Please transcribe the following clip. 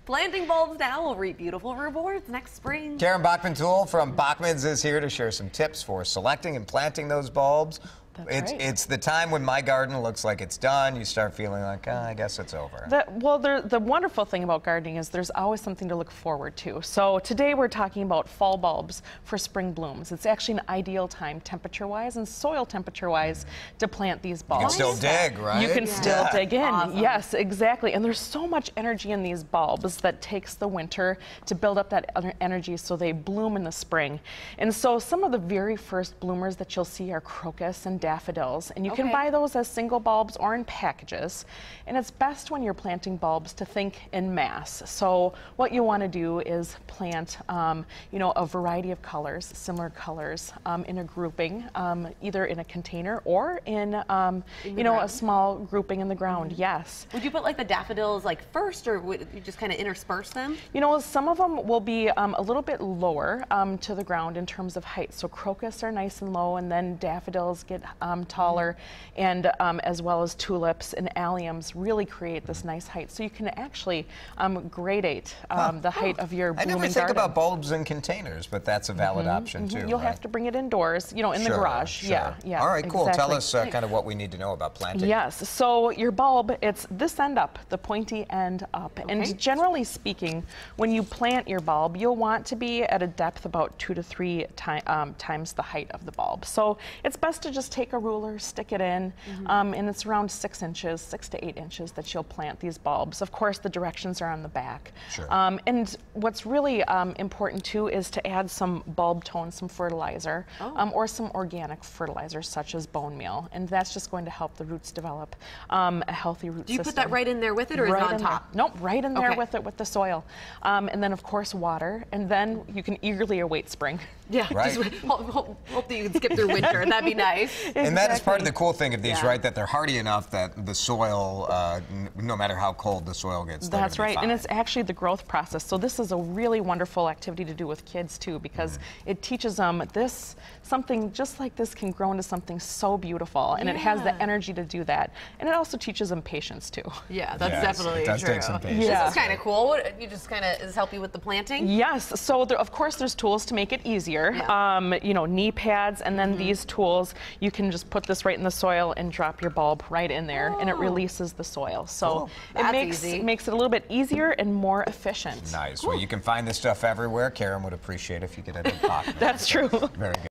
Planting bulbs now will reap beautiful rewards next spring. Bachman Thull from Bachman's is here to share some tips for selecting and planting those bulbs. It's the time when my garden looks like it's done. You start feeling like, I guess it's over. The wonderful thing about gardening is there's always something to look forward to. So today we're talking about fall bulbs for spring blooms. It's actually an ideal time temperature-wise and soil temperature-wise to plant these bulbs. You can still dig, right? You can still dig in. Awesome. Yes, exactly. And there's so much energy in these bulbs that takes the winter to build up that energy so they bloom in the spring. And so some of the very first bloomers that you'll see are crocus and daffodils, and you can buy those as single bulbs or in packages. And it's best when you're planting bulbs to think in mass. So what you want to do is plant, a variety of colors, similar colors, in a grouping, either in a container or in, a small grouping in the ground. Yes. Would you put like the daffodils like first, or would you just kind of intersperse them? Some of them will be a little bit lower to the ground in terms of height. So crocus are nice and low, and then daffodils get taller, and as well as tulips and alliums really create this nice height. So you can actually gradate the height of your blooming garden. I never think about bulbs in containers, but that's a valid option too. You'll have to bring it indoors, in the garage. Sure. Yeah. All right, cool. Exactly. Tell us kind of what we need to know about planting. Yes. So your bulb, it's this end up, the pointy end up. And generally speaking, when you plant your bulb, you'll want to be at a depth about 2 to 3 times the height of the bulb. So it's best to just take a ruler, stick it in, and it's around 6 to 8 inches that you'll plant these bulbs. Of course, the directions are on the back. Sure. And what's really important too is to add some bulb tone, some fertilizer, or some organic fertilizer such as bone meal, and that's just going to help the roots develop a healthy root system. Do you put that right in there with it, or is it on top? Nope, right in there with it, with the soil. And then of course water, and then you can eagerly await spring. Yeah, right. Just hope that you can skip through winter. That'd be nice. And that is part of the cool thing of these, right? That they're hardy enough that the soil, no matter how cold the soil gets, that's right. And it's actually the growth process. So this is a really wonderful activity to do with kids too, because it teaches them something just like this can grow into something so beautiful, and it has the energy to do that. And it also teaches them patience too. Yeah, that's definitely true. It does take some patience. This is kind of cool. You just kind of help you with the planting? Yes. So of course there's tools to make it easier. Knee pads, and then these tools, you can just put this right in the soil and drop your bulb right in there, and it releases the soil. So it makes it a little bit easier and more efficient. Nice. Well, you can find this stuff everywhere. Karen would appreciate if you could have a pocket. That's true. Very good.